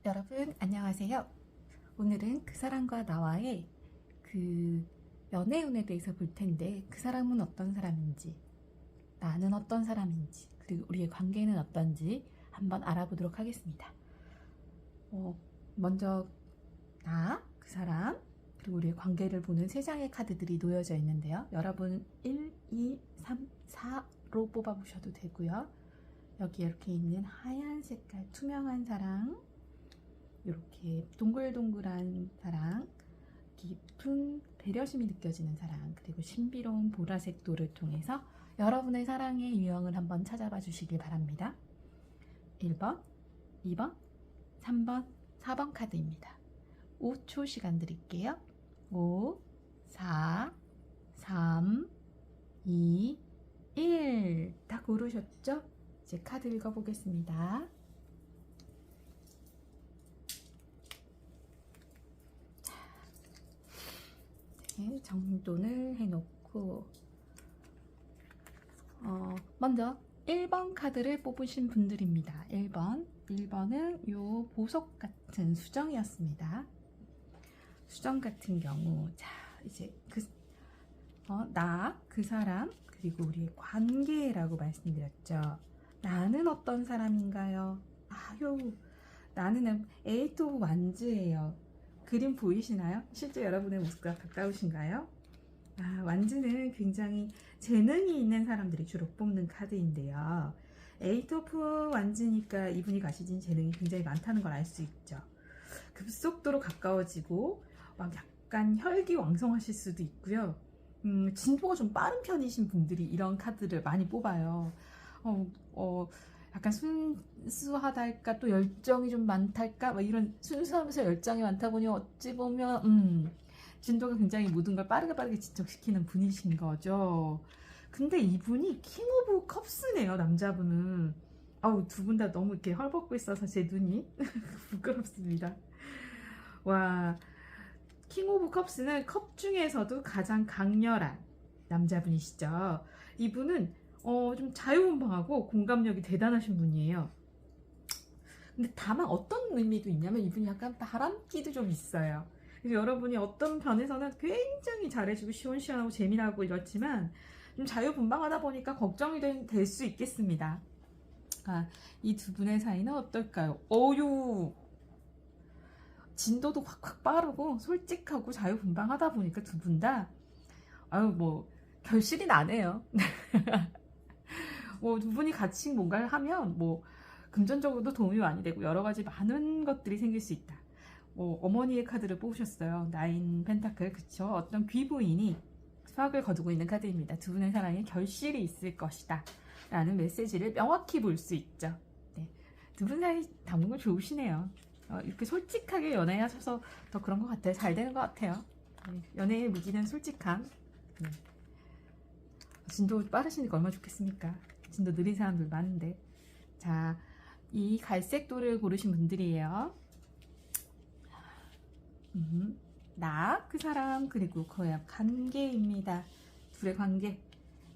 여러분 안녕하세요. 오늘은 그 사람과 나와의 그 연애운에 대해서 볼 텐데, 그 사람은 어떤 사람인지, 나는 어떤 사람인지, 그리고 우리의 관계는 어떤지 한번 알아보도록 하겠습니다. 먼저 그 사람, 그리고 우리의 관계를 보는 세 장의 카드들이 놓여져 있는데요. 여러분 1, 2, 3, 4로 뽑아보셔도 되고요. 여기 이렇게 있는 하얀 색깔 투명한 사랑, 이렇게 동글동글한 사랑, 깊은 배려심이 느껴지는 사랑, 그리고 신비로운 보라색 돌을 통해서 여러분의 사랑의 유형을 한번 찾아봐 주시길 바랍니다. 1번, 2번, 3번, 4번 카드입니다. 5초 시간 드릴게요. 5, 4, 3, 2, 1. 다 고르셨죠? 이제 카드 읽어보겠습니다. 정돈을 해놓고 먼저 1번 카드를 뽑으신 분들입니다. 1번은 요 보석 같은 수정이었습니다. 수정 같은 경우, 자 이제 그 사람, 그리고 우리의 관계라고 말씀드렸죠. 나는 어떤 사람인가요? 나는 에이트 오브 완즈예요. 그림 보이시나요? 실제 여러분의 모습과 가까우신가요? 완즈는 굉장히 재능이 있는 사람들이 주로 뽑는 카드인데요. 에이트 오브 완즈니까 이분이 가지신 재능이 굉장히 많다는 걸 알 수 있죠. 급속도로 가까워지고 막 약간 혈기왕성하실 수도 있고요. 진도가 좀 빠른 편이신 분들이 이런 카드를 많이 뽑아요. 약간 순수하달까, 또 열정이 좀 많달까, 막 이런 순수하면서 열정이 많다 보니 어찌 보면 진도가 굉장히 모든 걸 빠르게 진척시키는 분이신 거죠. 근데 이분이 킹 오브 컵스네요. 남자분은. 두 분 다 너무 이렇게 헐벗고 있어서 제 눈이 부끄럽습니다. 와, 킹 오브 컵스는 컵 중에서도 가장 강렬한 남자분이시죠. 이분은 좀 자유분방하고 공감력이 대단하신 분이에요. 근데 다만 어떤 의미도 있냐면, 이분이 약간 바람기도 좀 있어요. 그래서 여러분이 어떤 편에서는 굉장히 잘해주고 시원시원하고 재미나고 이렇지만, 좀 자유분방하다 보니까 걱정이 될 수 있겠습니다. 이 두 분의 사이는 어떨까요? 진도도 확 빠르고 솔직하고 자유분방하다 보니까 두 분 다 결실이 나네요. 두 분이 같이 뭔가를 하면 금전적으로도 도움이 많이 되고 여러 가지 많은 것들이 생길 수 있다. 어머니의 카드를 뽑으셨어요. 나인 펜타클, 그쵸? 어떤 귀부인이 수확을 거두고 있는 카드입니다. 두 분의 사랑에 결실이 있을 것이다 라는 메시지를 명확히 볼 수 있죠. 네. 두 분 사이 당분 좋으시네요. 이렇게 솔직하게 연애하셔서 더 그런 것 같아요. 잘 되는 것 같아요. 네. 연애의 무기는 솔직함. 네. 진도 빠르시니까 얼마나 좋겠습니까? 진도 느린 사람들 많은데. 자, 이 갈색 돌을 고르신 분들이에요. 그 사람, 그리고 그의 관계입니다. 둘의 관계.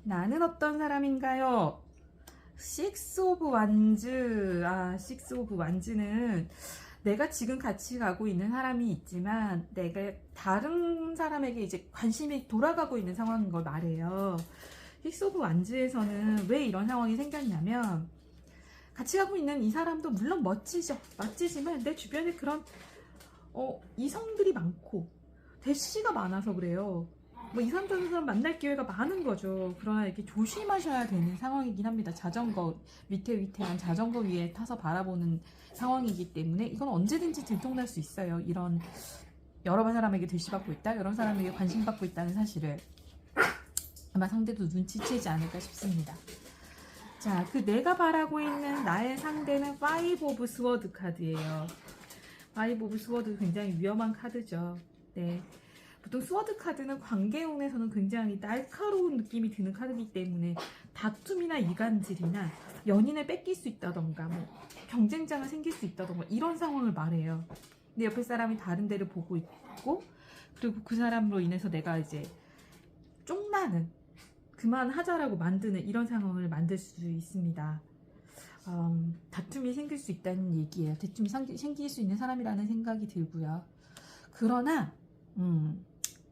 나는 어떤 사람인가요? 식스 오브 완즈. 식스 오브 완즈는 내가 지금 같이 가고 있는 사람이 있지만 내가 다른 사람에게 이제 관심이 돌아가고 있는 상황인 걸 말해요. 식스 오브 완즈에서는 왜 이런 상황이 생겼냐면, 같이 가고 있는 이 사람도 물론 멋지지만 내 주변에 그런 이성들이 많고 대시가 많아서 그래요. 이 사람 저런 사람 만날 기회가 많은 거죠. 그러나 이렇게 조심하셔야 되는 상황이긴 합니다. 자전거 위태위태한 자전거 위에 타서 바라보는 상황이기 때문에 이건 언제든지 들통날 수 있어요. 이런 여러 사람에게 대시받고 있다, 여러 사람에게 관심받고 있다는 사실을 아마 상대도 눈치채지 않을까 싶습니다. 자, 내가 바라고 있는 나의 상대는 5 오브 스워드 카드예요. 5 오브 스워드 굉장히 위험한 카드죠. 네. 보통 스워드 카드는 관계운에서는 굉장히 날카로운 느낌이 드는 카드이기 때문에 다툼이나 이간질이나 연인을 뺏길 수 있다던가 경쟁자가 생길 수 있다던가 이런 상황을 말해요. 내 옆에 사람이 다른 데를 보고 있고, 그리고 그 사람으로 인해서 내가 이제 쪽나는, 그만하자라고 만드는 이런 상황을 만들 수 있습니다. 다툼이 생길 수 있다는 얘기예요. 다툼이 생길 수 있는 사람이라는 생각이 들고요. 그러나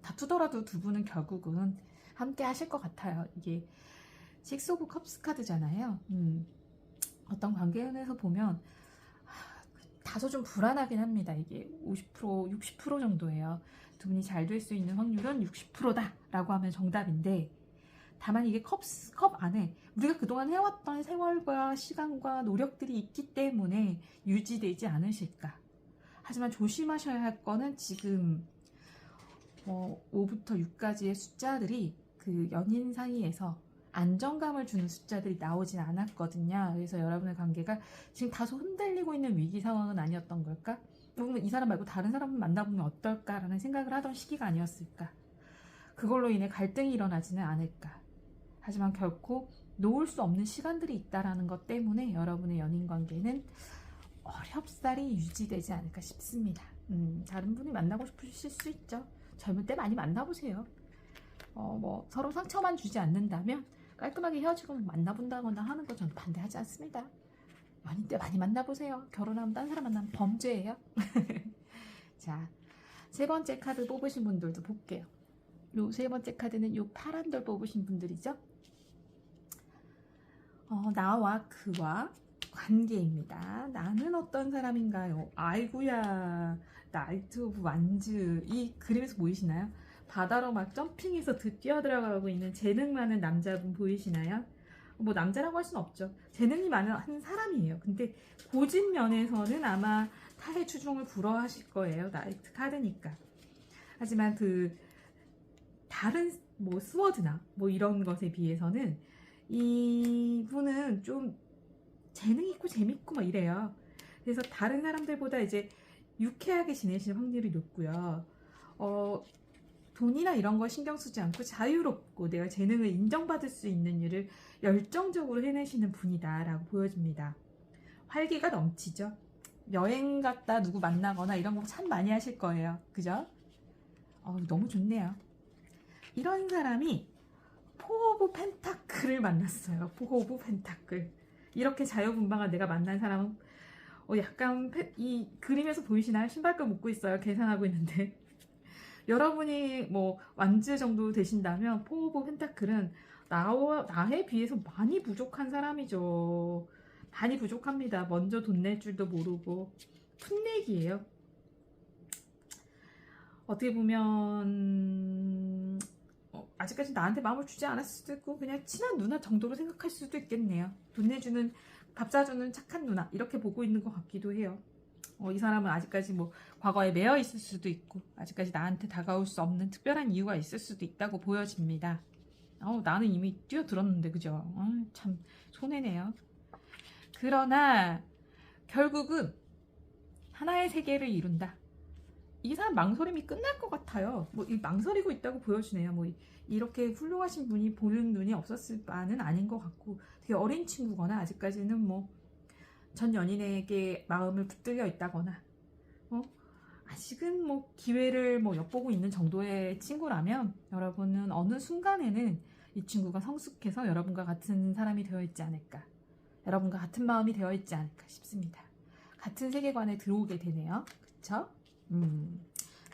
다투더라도 두 분은 결국은 함께 하실 것 같아요. 이게 식스 오브 컵스 카드잖아요. 어떤 관계에서 보면 다소 좀 불안하긴 합니다. 이게 50%, 60% 정도예요. 두 분이 잘 될 수 있는 확률은 60%다 라고 하면 정답인데, 다만 이게 컵 안에 우리가 그동안 해왔던 세월과 시간과 노력들이 있기 때문에 유지되지 않으실까. 하지만 조심하셔야 할 거는 지금 5부터 6까지의 숫자들이 그 연인 사이에서 안정감을 주는 숫자들이 나오진 않았거든요. 그래서 여러분의 관계가 지금 다소 흔들리고 있는 위기 상황은 아니었던 걸까? 그러면 이 사람 말고 다른 사람을 만나보면 어떨까라는 생각을 하던 시기가 아니었을까? 그걸로 인해 갈등이 일어나지는 않을까? 하지만 결코 놓을 수 없는 시간들이 있다라는 것 때문에 여러분의 연인 관계는 어렵사리 유지되지 않을까 싶습니다. 다른 분이 만나고 싶으실 수 있죠. 젊을 때 많이 만나보세요. 서로 상처만 주지 않는다면 깔끔하게 헤어지고 만나본다거나 하는 거 저는 반대하지 않습니다. 연인 때 많이 만나보세요. 결혼하면 딴 사람 만나면 범죄예요. 자, 세 번째 카드 뽑으신 분들도 볼게요. 요 세 번째 카드는 요 파란 돌 뽑으신 분들이죠. 나와 그와 관계입니다. 나는 어떤 사람인가요? 아이고야, 나이트 오브 완즈. 이 그림에서 보이시나요? 바다로 막 점핑해서 뛰어들어가고 있는 재능 많은 남자분 보이시나요? 뭐 남자라고 할 수는 없죠. 재능이 많은 한 사람이에요. 근데 고집 면에서는 아마 타의 추종을 불허하실 거예요. 나이트 카드니까. 하지만 그 다른 뭐 스워드나 뭐 이런 것에 비해서는 이분은 좀 재능 있고 재밌고 막 이래요. 그래서 다른 사람들보다 이제 유쾌하게 지내실 확률이 높고요. 돈이나 이런 거 신경 쓰지 않고 자유롭고 내가 재능을 인정받을 수 있는 일을 열정적으로 해내시는 분이다 라고 보여집니다. 활기가 넘치죠. 여행 갔다 누구 만나거나 이런 거 참 많이 하실 거예요. 그죠? 너무 좋네요. 이런 사람이 포 오브 펜타클을 만났어요. 포 오브 펜타클. 이렇게 자유분방한 내가 만난 사람은 약간 이 그림에서 보이시나요? 신발끈 묶고 있어요. 계산하고 있는데 여러분이 뭐 완즈 정도 되신다면 포 오브 펜타클은 나에 비해서 많이 부족한 사람이죠. 많이 부족합니다. 먼저 돈 낼 줄도 모르고 풋내기예요. 어떻게 보면 아직까지 나한테 마음을 주지 않았을 수도 있고 그냥 친한 누나 정도로 생각할 수도 있겠네요. 돈 내주는, 밥 사주는 착한 누나 이렇게 보고 있는 것 같기도 해요. 이 사람은 아직까지 뭐 과거에 매여 있을 수도 있고 아직까지 나한테 다가올 수 없는 특별한 이유가 있을 수도 있다고 보여집니다. 나는 이미 뛰어들었는데 그죠? 참 손해네요. 그러나 결국은 하나의 세계를 이룬다. 이 사람 망설임이 끝날 것 같아요. 이 망설이고 있다고 보여주네요. 이렇게 훌륭하신 분이 보는 눈이 없었을 바는 아닌 것 같고 되게 어린 친구거나 아직까지는 전 연인에게 마음을 붙들려 있다거나 아직은 기회를 엿보고 있는 정도의 친구라면 여러분은 어느 순간에는 이 친구가 성숙해서 여러분과 같은 사람이 되어 있지 않을까, 여러분과 같은 마음이 되어 있지 않을까 싶습니다. 같은 세계관에 들어오게 되네요. 그쵸?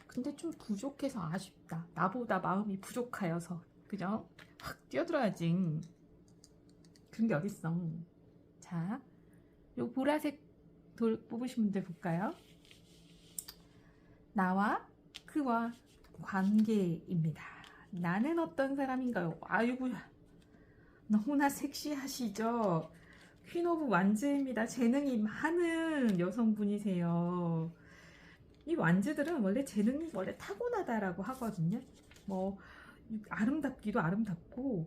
근데 좀 부족해서 아쉽다. 나보다 마음이 부족하여서. 그죠? 확 뛰어들어야지. 그런 게 어딨어. 자, 요 보라색 돌 뽑으신 분들 볼까요? 나와 그와 관계입니다. 나는 어떤 사람인가요? 아이고, 너무나 섹시하시죠? 퀸 오브 완즈입니다. 재능이 많은 여성분이세요. 이 완즈들은 원래 재능이 원래 타고나다라고 하거든요. 아름답기도 아름답고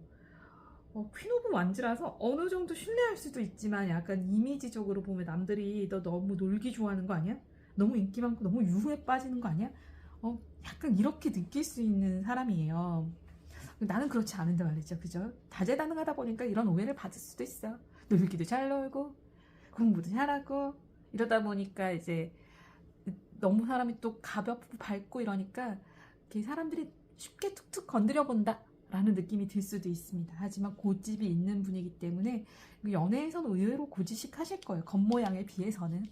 퀸 오브 완즈라서 어느 정도 신뢰할 수도 있지만 약간 이미지적으로 보면 남들이 너 너무 놀기 좋아하는 거 아니야? 너무 인기 많고 너무 유흥에 빠지는 거 아니야? 약간 이렇게 느낄 수 있는 사람이에요. 나는 그렇지 않은데 말이죠. 그죠? 다재다능하다 보니까 이런 오해를 받을 수도 있어. 놀기도 잘 놀고 공부도 잘하고 이러다 보니까 이제 너무 사람이 또 가볍고 밝고 이러니까 사람들이 쉽게 툭툭 건드려 본다 라는 느낌이 들 수도 있습니다. 하지만 고집이 있는 분이기 때문에 연애에서는 의외로 고지식 하실 거예요. 겉모양에 비해서는.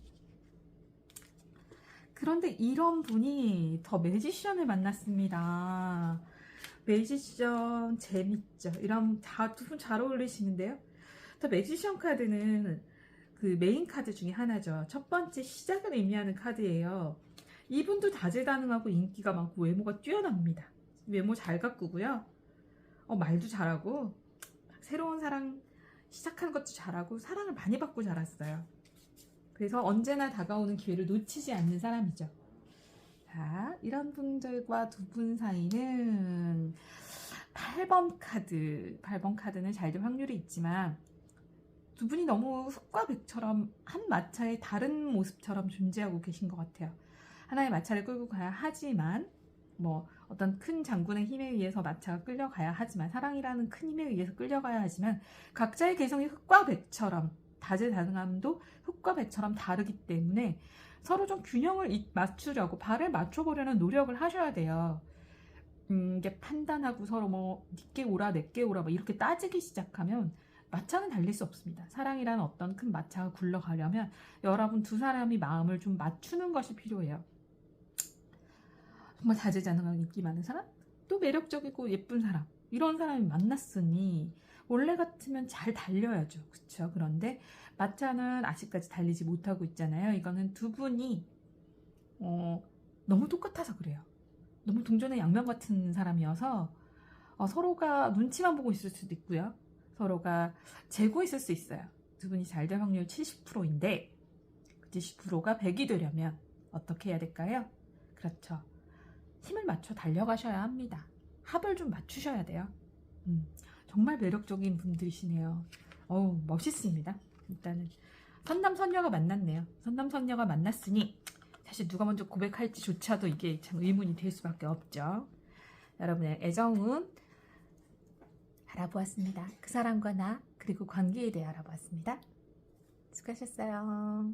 그런데 이런 분이 더 매지션을 만났습니다. 매지션 재밌죠. 이런 두 분 잘 어울리시는데요. 더 매지션 카드는 그 메인 카드 중에 하나죠. 첫 번째 시작을 의미하는 카드예요. 이분도 다재다능하고 인기가 많고 외모가 뛰어납니다. 외모 잘 가꾸고요. 말도 잘하고 새로운 사랑 시작하는 것도 잘하고 사랑을 많이 받고 자랐어요. 그래서 언제나 다가오는 기회를 놓치지 않는 사람이죠. 자, 이런 분들과 두 분 사이는 8번 카드. 8번 카드는 잘 될 확률이 있지만 두 분이 너무 흙과 백처럼 한 마차의 다른 모습처럼 존재하고 계신 것 같아요. 하나의 마차를 끌고 가야 하지만 어떤 큰 장군의 힘에 의해서 마차가 끌려가야 하지만 사랑이라는 큰 힘에 의해서 끌려가야 하지만 각자의 개성이 흙과 백처럼 다재다능함도 흙과 백처럼 다르기 때문에 서로 좀 균형을 맞추려고 발을 맞춰보려는 노력을 하셔야 돼요. 이게 판단하고 서로 니께 오라 내께 오라 이렇게 따지기 시작하면 마차는 달릴 수 없습니다. 사랑이라는 어떤 큰 마차가 굴러가려면 여러분 두 사람이 마음을 좀 맞추는 것이 필요해요. 정말 다재다능하고 인기 많은 사람? 또 매력적이고 예쁜 사람. 이런 사람이 만났으니 원래 같으면 잘 달려야죠. 그쵸? 그런데 마차는 아직까지 달리지 못하고 있잖아요. 이거는 두 분이 너무 똑같아서 그래요. 너무 동전의 양면 같은 사람이어서 서로가 눈치만 보고 있을 수도 있고요. 서로가 재고 있을 수 있어요. 두 분이 잘 될 확률 70%인데 그 70%가 100이 되려면 어떻게 해야 될까요? 그렇죠. 힘을 맞춰 달려가셔야 합니다. 합을 좀 맞추셔야 돼요. 정말 매력적인 분들이시네요. 멋있습니다. 일단은 선남선녀가 만났네요. 선남선녀가 만났으니 사실 누가 먼저 고백할지조차도 이게 참 의문이 될 수밖에 없죠. 여러분의 애정은 알아보았습니다. 그 사람과 나 그리고 관계에 대해 알아보았습니다. 수고하셨어요.